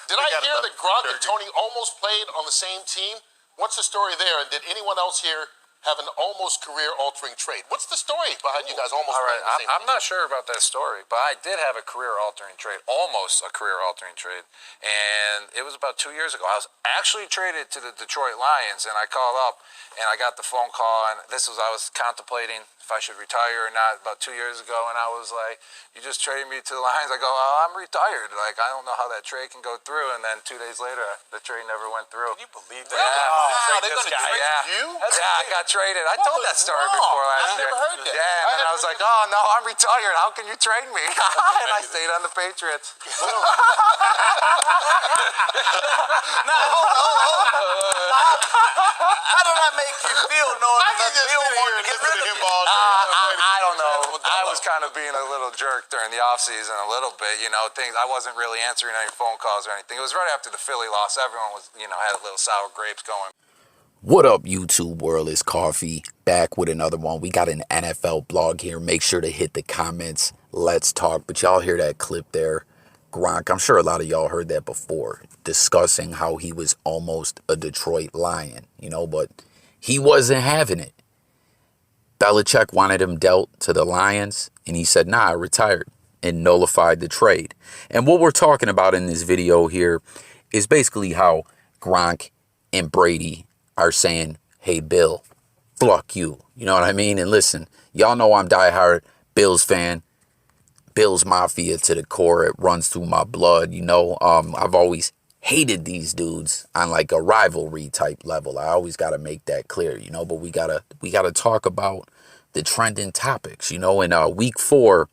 Did I hear that Gronk and Tony almost played on the same team? What's the story there? And did anyone else here have an almost career-altering trade? What's the story behind you guys almost playing the same team? I'm not sure about that story, but I did have a career-altering trade, almost a career-altering trade, and it was about 2 years ago. I was actually traded to the Detroit Lions, and I called up, and I got the phone call, and I was contemplating if I should retire or not about 2 years ago, and I was like, you just traded me to the Lions? I go, I'm retired. Like, I don't know how that trade can go through, and then 2 days later, the trade never went through. Can you believe that? Yeah. Wow, They're going to trade you? I got traded. I told that story before last year. I never heard that. Yeah, and I was like, oh, no, I'm retired. How can you trade me? And I stayed on the Patriots. Now, hold on. How did that make you feel knowing that Bill wanted to get rid of you? I don't know. I was kind of being a little jerk during the offseason a little bit, things. I wasn't really answering any phone calls or anything. It was right after the Philly loss. Everyone was, had a little sour grapes going. What up, YouTube world? It's Coffee back with another one. We got an NFL blog here. Make sure to hit the comments. Let's talk. But y'all hear that clip there? Gronk, I'm sure a lot of y'all heard that before, discussing how he was almost a Detroit Lion, but he wasn't having it. Belichick wanted him dealt to the Lions, and he said, nah, I retired, and nullified the trade. And what we're talking about in this video here is basically how Gronk and Brady are saying, hey, Bill, fuck you. You know what I mean? And listen, y'all know I'm diehard Bills fan. Bills Mafia to the core. It runs through my blood. I've always hated these dudes on like a rivalry type level. I always got to make that clear, but we gotta talk about the trending topics, in week 4,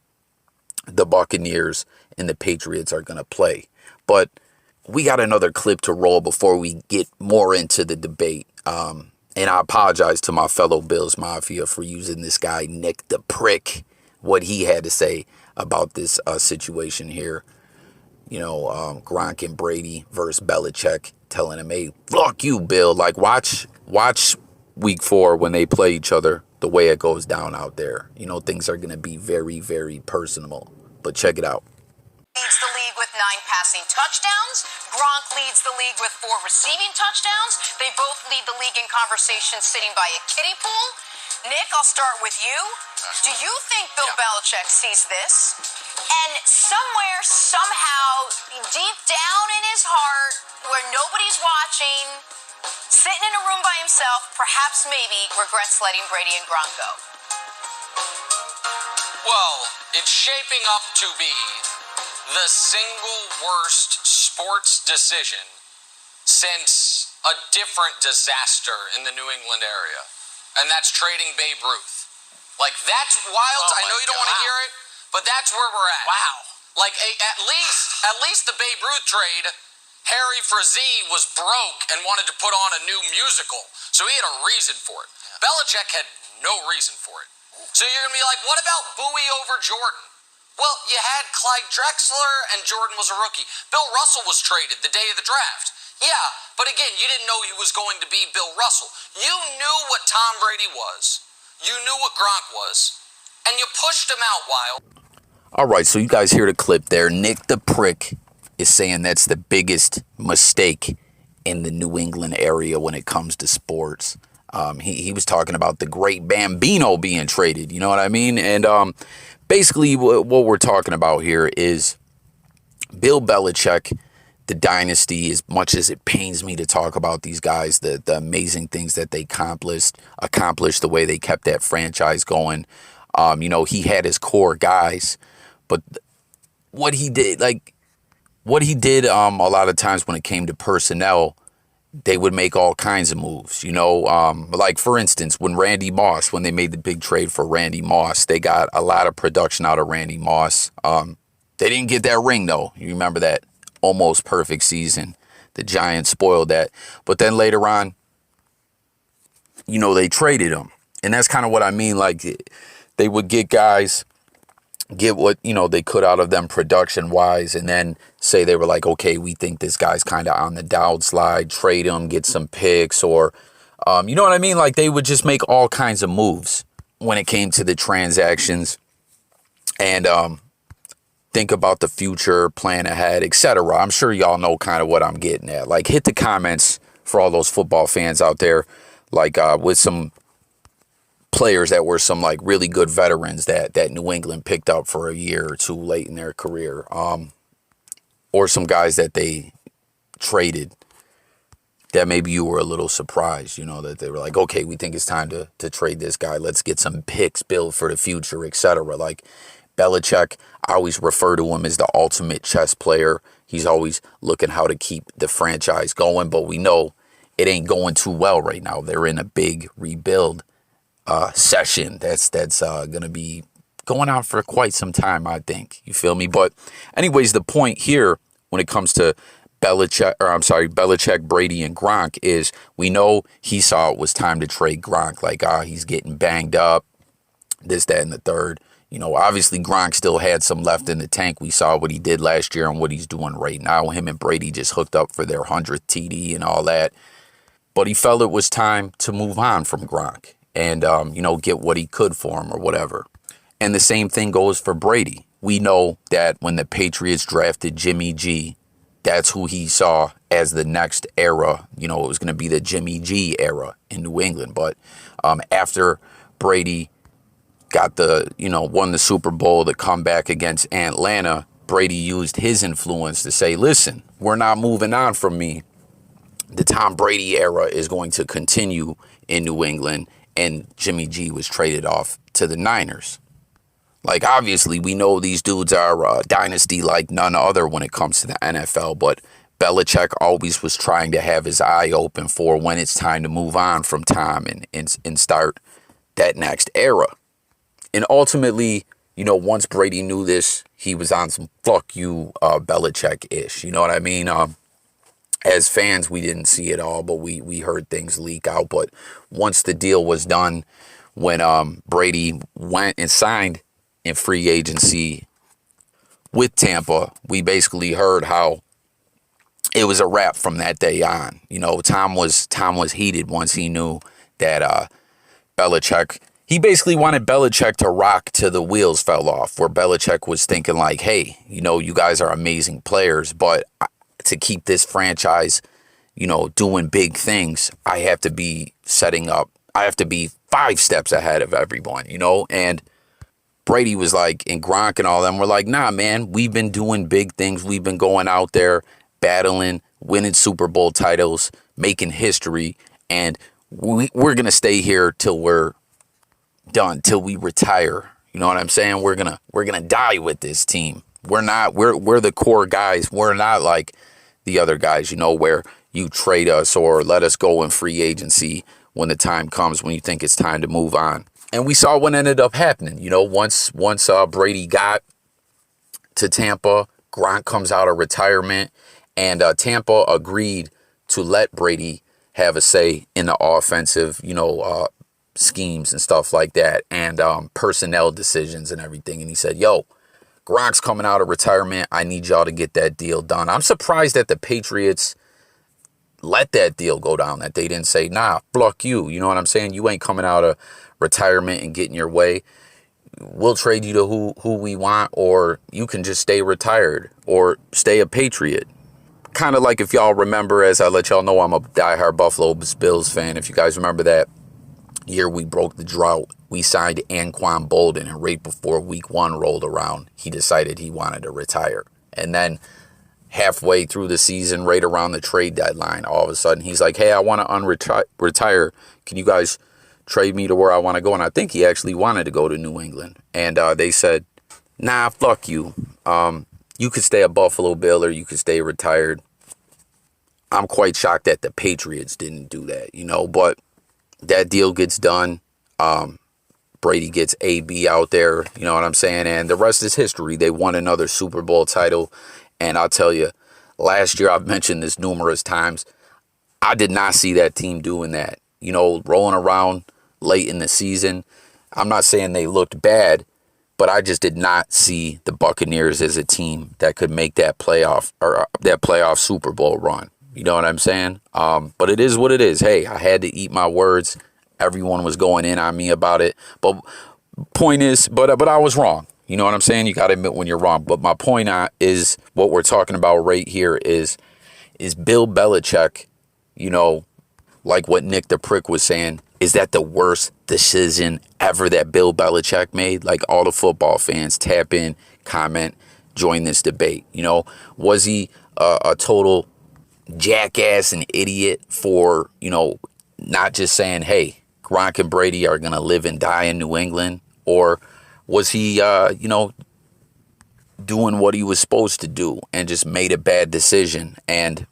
the Buccaneers and the Patriots are going to play. But we got another clip to roll before we get more into the debate. And I apologize to my fellow Bills Mafia for using this guy, Nick the Prick, what he had to say about this situation here. Gronk and Brady versus Belichick, telling him, hey, fuck you, Bill. Like, watch week 4 when they play each other, the way it goes down out there. Things are going to be very, very personal. But check it out. Leads the league with 9 passing touchdowns. Gronk leads the league with 4 receiving touchdowns. They both lead the league in conversation sitting by a kiddie pool. Nick, I'll start with you. Do you think Bill Belichick sees this? And somewhere, somehow, deep down in his heart, where nobody's watching, sitting in a room by himself, perhaps maybe regrets letting Brady and Gronk go? Well, it's shaping up to be the single worst sports decision since a different disaster in the New England area. And that's trading Babe Ruth. Like, that's wild. I know you don't want to hear it, but that's where we're at. Wow. Like, at least the Babe Ruth trade, Harry Frazee was broke and wanted to put on a new musical. So he had a reason for it. Yeah. Belichick had no reason for it. So you're going to be like, what about Bowie over Jordan? Well, you had Clyde Drexler and Jordan was a rookie. Bill Russell was traded the day of the draft. Yeah, but again, you didn't know he was going to be Bill Russell. You knew what Tom Brady was. You knew what Gronk was. And you pushed him out, Wild. All right, so you guys hear the clip there. Nick the Prick is saying that's the biggest mistake in the New England area when it comes to sports. He was talking about the great Bambino being traded. You know what I mean? And basically what we're talking about here is Bill Belichick, the dynasty. As much as it pains me to talk about these guys, the amazing things that they accomplished, the way they kept that franchise going. He had his core guys, but what he did a lot of times when it came to personnel, they would make all kinds of moves, like for instance, when they made the big trade for Randy Moss, they got a lot of production out of Randy Moss. They didn't get that ring though. You remember that almost perfect season. The Giants spoiled that. But then later on, they traded him. And that's kind of what I mean. Like, they would get guys, get what, they could out of them production-wise, and then say they were like, okay, we think this guy's kind of on the downslide, trade him, get some picks, or, you know what I mean? Like, they would just make all kinds of moves when it came to the transactions. And think about the future, plan ahead, etc. I'm sure y'all know kind of what I'm getting at. Like, hit the comments for all those football fans out there, like with some players that were some like really good veterans that New England picked up for a year or two late in their career, or some guys that they traded that maybe you were a little surprised, you know, that they were like, okay, we think it's time to trade this guy. Let's get some picks built for the future, etc. Like Belichick, I always refer to him as the ultimate chess player. He's always looking how to keep the franchise going, but we know it ain't going too well right now. They're in a big rebuild session that's going to be going on for quite some time, I think. You feel me? But anyways, the point here when it comes to Belichick, Brady, and Gronk is we know he saw it was time to trade Gronk. Like, he's getting banged up, this, that, and the third. You know, obviously Gronk still had some left in the tank. We saw what he did last year and what he's doing right now. Him and Brady just hooked up for their 100th TD and all that. But he felt it was time to move on from Gronk and, you know, get what he could for him or whatever. And the same thing goes for Brady. We know that when the Patriots drafted Jimmy G, that's who he saw as the next era. You know, it was going to be the Jimmy G era in New England. But after Brady got won the Super Bowl, the comeback against Atlanta, Brady used his influence to say, listen, we're not moving on from me. The Tom Brady era is going to continue in New England, and Jimmy G was traded off to the Niners. Like, obviously, we know these dudes are a dynasty like none other when it comes to the NFL, but Belichick always was trying to have his eye open for when it's time to move on from Tom and start that next era. And ultimately, you know, once Brady knew this, he was on some fuck you Belichick-ish. You know what I mean? As fans, we didn't see it all, but we heard things leak out. But once the deal was done, when Brady went and signed in free agency with Tampa, we basically heard how it was a wrap from that day on. You know, Tom was heated once he knew that Belichick, he basically wanted Belichick to rock till the wheels fell off, where Belichick was thinking like, hey, you know, you guys are amazing players, but to keep this franchise, you know, doing big things, I have to be 5 steps ahead of everyone, you know? And Brady was like, and Gronk and all them were like, nah, man, we've been doing big things. We've been going out there, battling, winning Super Bowl titles, making history, and we're going to stay here till we're done, till we retire. You know what I'm saying? We're going to die with this team. We're the core guys. We're not like the other guys, you know, where you trade us or let us go in free agency when the time comes, when you think it's time to move on. And we saw what ended up happening. You know, once Brady got to Tampa, Gronk comes out of retirement, and Tampa agreed to let Brady have a say in the offensive, you know, schemes and stuff like that, and personnel decisions and everything. And he said, yo, Gronk's coming out of retirement. I need y'all to get that deal done. I'm surprised that the Patriots let that deal go down, that they didn't say, nah, fuck you. You know what I'm saying? You ain't coming out of retirement and getting your way. We'll trade you to who we want, or you can just stay retired or stay a Patriot. Kind of like, if y'all remember, as I let y'all know, I'm a diehard Buffalo Bills fan. If you guys remember that year we broke the drought, we signed Anquan Bolden, and right before week 1 rolled around, he decided he wanted to retire. And then halfway through the season, right around the trade deadline, all of a sudden he's like, hey, I want to retire. Can you guys trade me to where I want to go? And I think he actually wanted to go to New England. And they said, nah, fuck you. You could stay a Buffalo Bill or you could stay retired. I'm quite shocked that the Patriots didn't do that, you know, but that deal gets done. Brady gets AB out there, you know what I'm saying? And the rest is history. They won another Super Bowl title. And I'll tell you, last year, I've mentioned this numerous times, I did not see that team doing that. You know, rolling around late in the season. I'm not saying they looked bad, but I just did not see the Buccaneers as a team that could make that playoff Super Bowl run. You know what I'm saying? But it is what it is. Hey, I had to eat my words. Everyone was going in on me about it. But point is, but I was wrong. You know what I'm saying? You got to admit when you're wrong. But my point is what we're talking about right here is Bill Belichick, you know, like what Nick the Prick was saying, is that the worst decision ever that Bill Belichick made? Like, all the football fans, tap in, comment, join this debate. You know, was he a total jackass and idiot for, you know, not just saying, hey, Gronk and Brady are going to live and die in New England? Or was he, you know, doing what he was supposed to do and just made a bad decision and,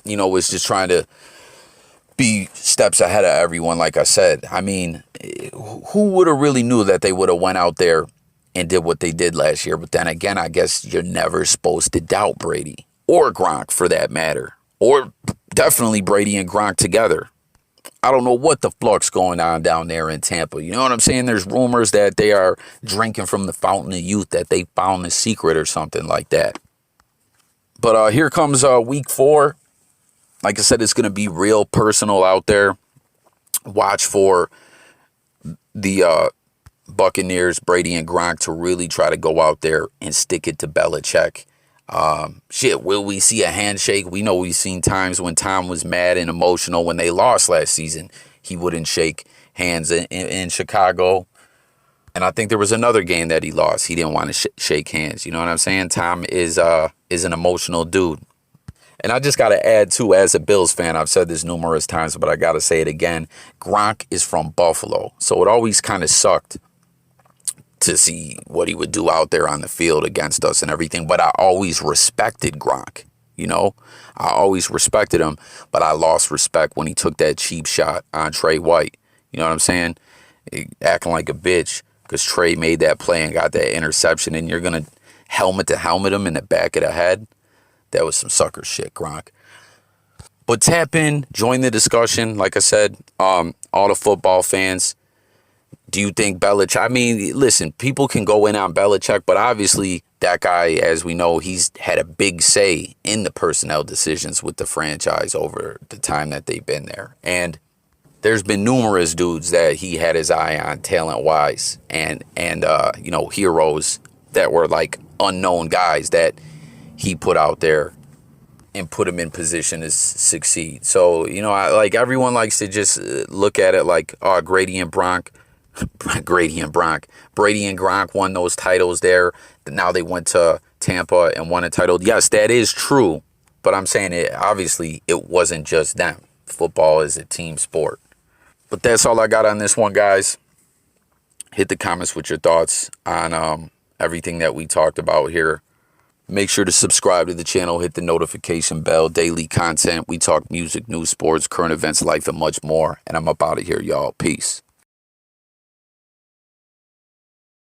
you know, was just trying to be steps ahead of everyone? Like I said, I mean, who would have really knew that they would have went out there and did what they did last year? But then again, I guess you're never supposed to doubt Brady or Gronk for that matter, or definitely Brady and Gronk together. I don't know what the flux going on down there in Tampa. You know what I'm saying? There's rumors that they are drinking from the fountain of youth, that they found the secret or something like that. But here comes week 4. Like I said, it's going to be real personal out there. Watch for the Buccaneers, Brady and Gronk, to really try to go out there and stick it to Belichick. Will we see a handshake? We know we've seen times when Tom was mad and emotional when they lost last season. He wouldn't shake hands in Chicago. And I think there was another game that he lost. He didn't want to shake hands. You know what I'm saying? Tom is an emotional dude. And I just got to add, too, as a Bills fan, I've said this numerous times, but I got to say it again. Gronk is from Buffalo. So it always kind of sucked to see what he would do out there on the field against us and everything. But I always respected Gronk, you know. I always respected him, but I lost respect when he took that cheap shot on Trey White. You know what I'm saying? Acting like a bitch because Trey made that play and got that interception, and you're going to helmet him in the back of the head. That was some sucker shit, Gronk. But tap in, join the discussion. Like I said, all the football fans. Do you think Belichick? I mean, listen, people can go in on Belichick, but obviously that guy, as we know, he's had a big say in the personnel decisions with the franchise over the time that they've been there. And there's been numerous dudes that he had his eye on talent-wise and you know, heroes that were like unknown guys that he put out there and put him in position to succeed. So, you know, everyone likes to just look at it like, oh, Brady and Gronk won those titles there. Now they went to Tampa and won a title. Yes, that is true. But I'm saying it wasn't just them. Football is a team sport. But that's all I got on this one, guys. Hit the comments with your thoughts on everything that we talked about here. Make sure to subscribe to the channel. Hit the notification bell. Daily content. We talk music, news, sports, current events, life, and much more. And I'm up out of here, y'all. Peace.